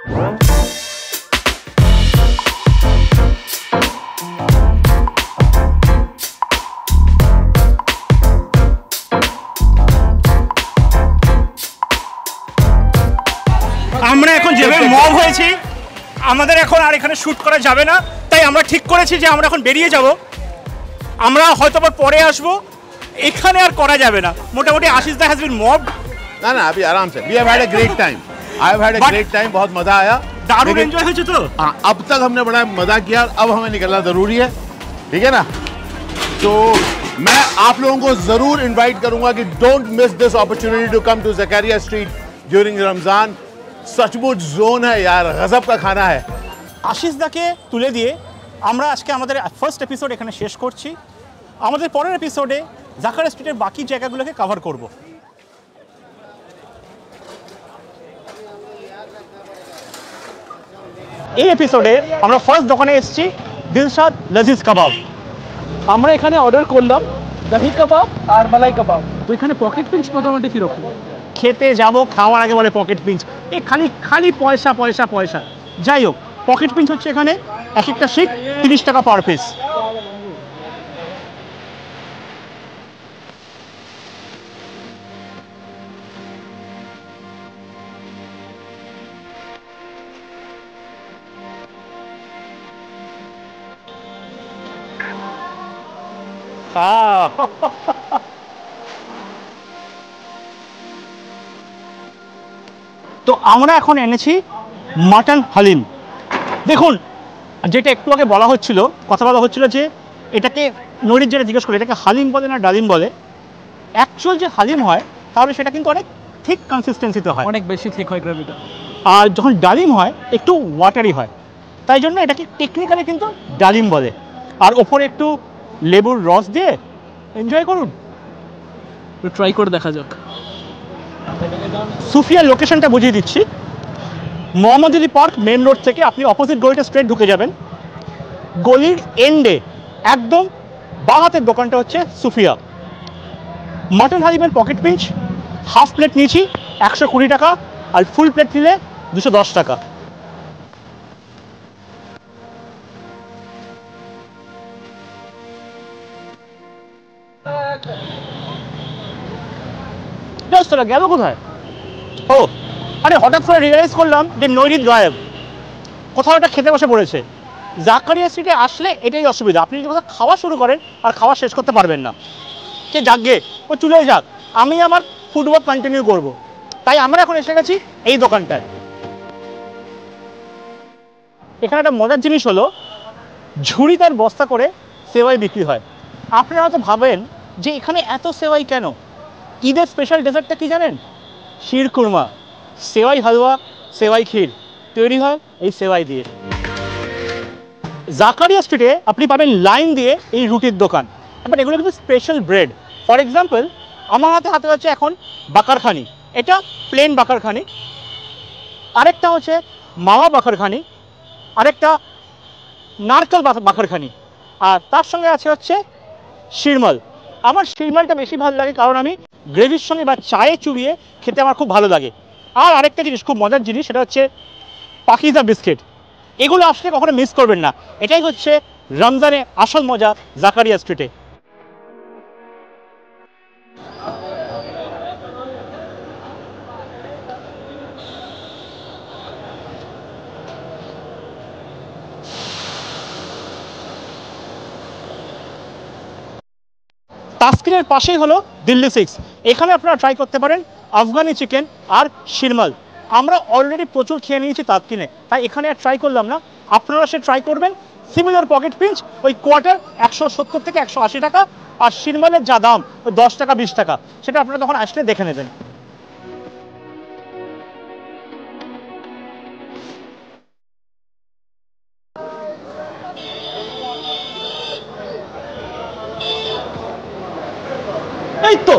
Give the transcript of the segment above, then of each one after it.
আমরা এখন যেভাবে মব হয়েছি আমাদের এখন আর এখানে শ্যুট করা যাবে না, তাই আমরা ঠিক করেছি যে আমরা এখন বেরিয়ে যাব। আমরা হয়তো আবার পরে আসবো, এখানে আর করা যাবে না। মোটামুটি আশিস দা হ্যাজ বিন মবড। না না अभी आराम से we have had a great time, I have had a great time, बहुत मजा आया, दारुण एंजॉय হয়েছে তো। हाँ अब तक हमने बड़ा मजा किया, अब हमें निकलना जरूरी है, ठीक है ना। तो मैं आप लोगों को जरूर इनवाइट करूंगा कि don't miss this opportunity to come to Zakaria street during Ramzan. सचमुच जोन है यार, गजब का खाना है। আশিস দাকে তুলে দিয়ে আমরা আজকে আমাদের ফার্স্ট এপিসোড এখানে শেষ করছি। আমাদের পরের এপিসোডে জাকারিয়া স্ট্রিটের বাকি জায়গাগুলোকে কভার করব। এই এপিসোডে আমরা ফার্স্ট দোকানে এসেছি দিলশাদ লজিজ কাবাব। আমরা এখানে অর্ডার করলাম দহি কাবাব আর মালাই কাবাব। তো এখানে পকেট পিঞ্চ মোটামুটি কীরকম? খেতে যাব, খাওয়ার আগে বলে পকেট পিঞ্চ, এ খালি খালি পয়সা পয়সা পয়সা। যাই হোক, পকেট পিঞ্চ হচ্ছে এখানে এক একটা শিট 30 টাকা পার পিস। তো আমরা এখন এনেছি মাটন হালিম। দেখুন, যেটা একটু আগে বলা হচ্ছিল, কথা বলা হচ্ছিল যে এটাকে নরির যেটা জিজ্ঞেস করে এটাকে হালিম বলে না ডালিম বলে। অ্যাকচুয়াল যে হালিম হয় তাহলে সেটা কিন্তু অনেক ঠিক কনসিস্টেন্সিতে হয়, অনেক বেশি ঠিক হয় গ্রেভিটা। আর যখন ডালিম হয় একটু ওয়াটারি হয়, তাই জন্য এটাকে টেকনিক্যালি কিন্তু ডালিম বলে। আর ওপরে একটু লেবুর রস দিয়ে এনজয় করুন। ট্রাই করে দেখা যাক। সুফিয়ার লোকেশনটা বুঝিয়ে দিচ্ছি। Mohammad Ali park main road থেকে আপনি অপোজিট গলিটা স্ট্রেট ঢুকে যাবেন, গলির এন্ডে একদম বাঁ হাতের দোকানটা হচ্ছে সুফিয়া। মাটন হালিমের পকেট পিঞ্চ হাফ প্লেট নিয়েছি 120 টাকা, আর ফুল প্লেট নিলে 210 টাকা। গেল কোথায়? ও আরে, হঠাৎ করে রিয়েলাইজ করলাম যে নৈরিত গায়েব, কোথাও একটা খেতে বসে পড়েছে। জাকারিয়া স্ট্রিটে আসলে এটাই অসুবিধা, আপনি যদি কোথাও খাওয়া শুরু করেন আর খাওয়া শেষ করতে পারবেন না। সে যাকগে, ও চলে যাক, আমি আমার ফুটওয়ার্ক কন্টিনিউ করব। তাই আমরা এখন এসে গেছি এই দোকানটায়। এখানে একটা মজার জিনিস হলো, ঝুড়ি তার বস্তা করে সেওয়াই বিক্রি হয়। আপনারা হয়তো ভাবেন যে এখানে এত সেওয়াই কেন? ঈদের স্পেশাল ডেজার্টটা কি জানেন? শিরকুরমা, সেওয়াই হালুয়া, সেওয়াই ক্ষীর তৈরি হয় এই সেওয়াই দিয়ে। জাকারিয়া স্ট্রিটে আপনি পাবেন লাইন দিয়ে এই রুটির দোকান, বাট এগুলো কিন্তু স্পেশাল ব্রেড। ফর এক্সাম্পল, আমার হাতে হচ্ছে এখন বাকারখানি, এটা প্লেন বাকারখানি। আরেকটা হচ্ছে মাওয়া বাকারখানি, আরেকটা নারকেল বাকারখানি, আর তার সঙ্গে আছে হচ্ছে শিরমাল। আমার শিরমালটা বেশি ভালো লাগে কারণ আমি গ্রেভির সঙ্গে বা চায়ে চুবিয়ে খেতে আমার খুব ভালো লাগে। আর আরেকটা জিনিস, খুব মজার জিনিস, সেটা হচ্ছে পাকিজা বিস্কিট। এগুলো আসলে কখনো মিস করবেন না। এটাই হচ্ছে রমজানে আসল মজা জাকারিয়া স্ট্রিটে। তাসকিনের পাশেই হলো দিল্লি 6, এখানে আপনারা ট্রাই করতে পারেন আফগানি চিকেন আর শিরমাল। আমরা অলরেডি প্রচুর খেয়ে নিয়েছি তাসকিনে, তাই এখানে আর ট্রাই করলাম না। আপনারা সে ট্রাই করবেন সিমিলার পকেট পিঞ্চ, ওই কোয়ার্টার 170 থেকে 180 টাকা, আর শিরমালের যা দাম ওই 10 টাকা 20 টাকা, সেটা আপনারা তখন আসলে দেখে নেবেন। এই তো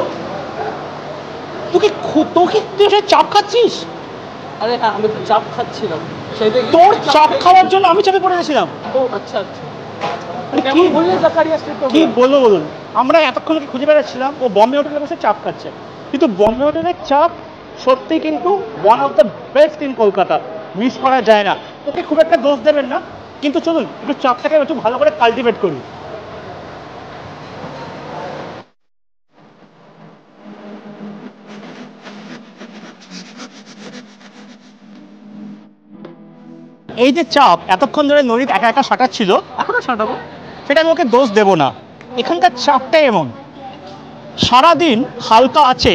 তুই চাপ খাচ্ছিস? আরে হ্যাঁ, আমি তো চাপ খাচ্ছিলাম, তোর চাপ খাওয়ার জন্য আমি চাপে পড়ে গেছিলাম। ও আচ্ছা আচ্ছা। কি বললে জাকারিয়া স্ট্রিট? কি বলবো বলুন, আমরা এতক্ষণ খুঁজে বেড়াচ্ছিলাম ও বম্বে হোটেলে বসে চাপ খাচ্ছে, কিন্তু বম্বে হোটেলের চাপ সত্যি কিন্তু one of the best in Kolkata. Miss করা যায় না। ওকে খুব একটা দোষ দেবেন না, কিন্তু চলুন একটু চাপটাকে একটু ভালো করে কাল্টিভেট করি। এই যে চাপ এতক্ষণ ধরে নদীর একা একা সাঁটাচ্ছিল, এখনো সাঁটাবো। সেটা আমি ওকে দোষ দেবো না। এখানকার চাপটাই এমন, সারাদিন হালকা আছে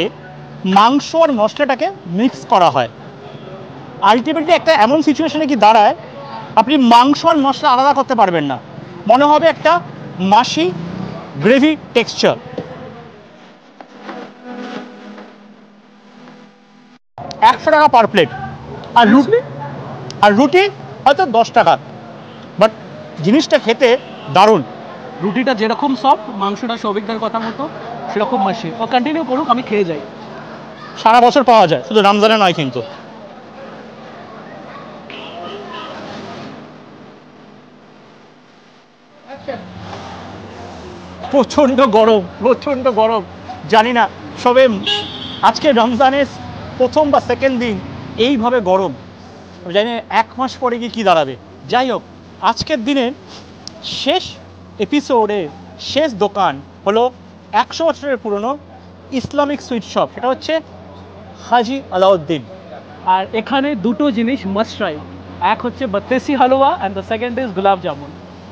মাংস আর মশলাটাকে মিক্স করা হয়। আলটিমেটলি একটা এমন সিচুয়েশনে কি দাঁড়ায়, আপনি মাংস আর মশলা আলাদা করতে পারবেন না, মনে হবে একটা মাসি গ্রেভি টেক্সচার। 100 টাকা পার প্লেট। আর রুটি হয়তো 10 টাকা, বাট জিনিসটা খেতে দারুণ। রুটিটা যেরকম সফট, মাংসটা সৌভিকদার কথা মতো সেরকম মাসি। ও কন্টিনিউ করুক, আমি খেয়ে যাই। সারা বছর পাওয়া যায়, শুধু রমজানে নয় কিন্তু। প্রচণ্ড গরম, প্রচণ্ড গরম। জানি না, সবে আজকে রমজানের প্রথম বা সেকেন্ড দিন এইভাবে গরম, জানি না 1 মাস পরে গিয়ে কী দাঁড়াবে। যাই হোক, আজকের দিনের শেষ এপিসোডে শেষ দোকান হলো 100 বছরের পুরনো ইসলামিক সুইট শপ, সেটা হচ্ছে হাজি আলাউদ্দিন। আর এখানে দুটো জিনিস মাস্ট ট্রাই, এক হচ্ছে বত্তেসি হালুয়া অ্যান্ড দ্য সেকেন্ড ইজ গোলাপ জামুন।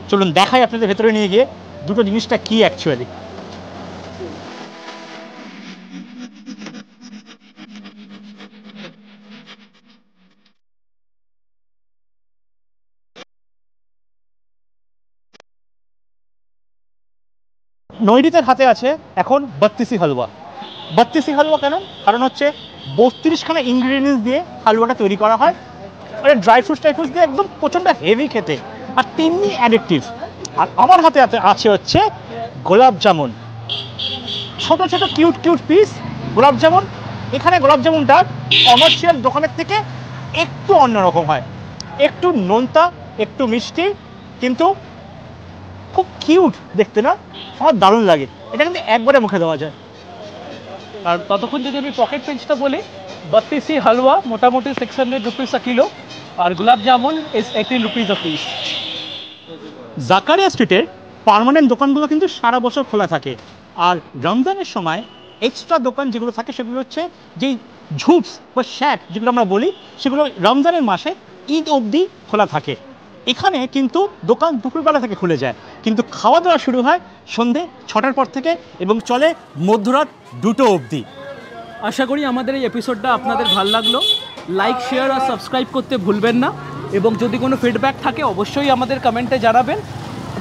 চলুন দেখাই আপনাদের ভেতরে নিয়ে গিয়ে দুটো জিনিসটা কি অ্যাকচুয়ালি। নৈরিতের হাতে আছে এখন বত্তিসি হালুয়া। বত্তিসি হালুয়া কেন? কারণ হচ্ছে 32খানা ইনগ্রিডিয়েন্টস দিয়ে হালুয়াটা তৈরি করা হয়। মানে ড্রাই ফ্রুটস দিয়ে একদম প্রচণ্ড হেভি খেতে, আর তেমনি অ্যাডিকটিভ। আর আমার হাতে আছে হচ্ছে গোলাপ জামুন, ছোট ছোট কিউট কিউট পিস গোলাপ জামুন। এখানে গোলাপ জামুনটা কমার্শিয়াল দোকানের থেকে একটু অন্যরকম হয়, একটু নোনতা, একটু মিষ্টি, কিন্তু খুব কিউট দেখতে না? আমার দারুণ লাগে। এটা কিন্তু একবারে মুখে দেওয়া যায়। আর ততক্ষণ যদি আমি পকেট পেঞ্চটা বলি, বত্তিসি হালুয়া মোটামুটি 600 রুপিস আ কিলো, আর গোলাপ jamun is 80 rupees a piece. Zakaria স্ট্রিটের পার্মানেন্ট দোকানগুলো কিন্তু সারা বছর খোলা থাকে, আর রমজানের সময় এক্সট্রা দোকান যেগুলো থাকে সেগুলো হচ্ছে যেই ঝুপস বা শ্যাক যেগুলো আমরা বলি, সেগুলো রমজানের মাসে ঈদ অবধি খোলা থাকে। এখানে কিন্তু দোকান দুপুরবেলা থেকে খুলে যায়, কিন্তু খাওয়া দাওয়া শুরু হয় সন্ধে 6টার পর থেকে এবং চলে মধ্যরাত 2টো অবধি। আশা করি আমাদের এই এপিসোডটা আপনাদের ভালো লাগলো। লাইক, শেয়ার আর সাবস্ক্রাইব করতে ভুলবেন না, এবং যদি কোনো ফিডব্যাক থাকে অবশ্যই আমাদের কমেন্টে জানাবেন।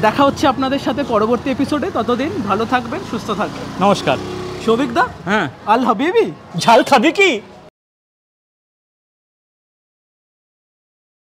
দেখা হচ্ছে আপনাদের সাথে পরবর্তী এপিসোডে। ততদিন ভালো থাকবেন, সুস্থ থাকবেন। নমস্কার। সৌভিকদা, হ্যাঁ, আল হাবিবি। ঝাল খাবি কি?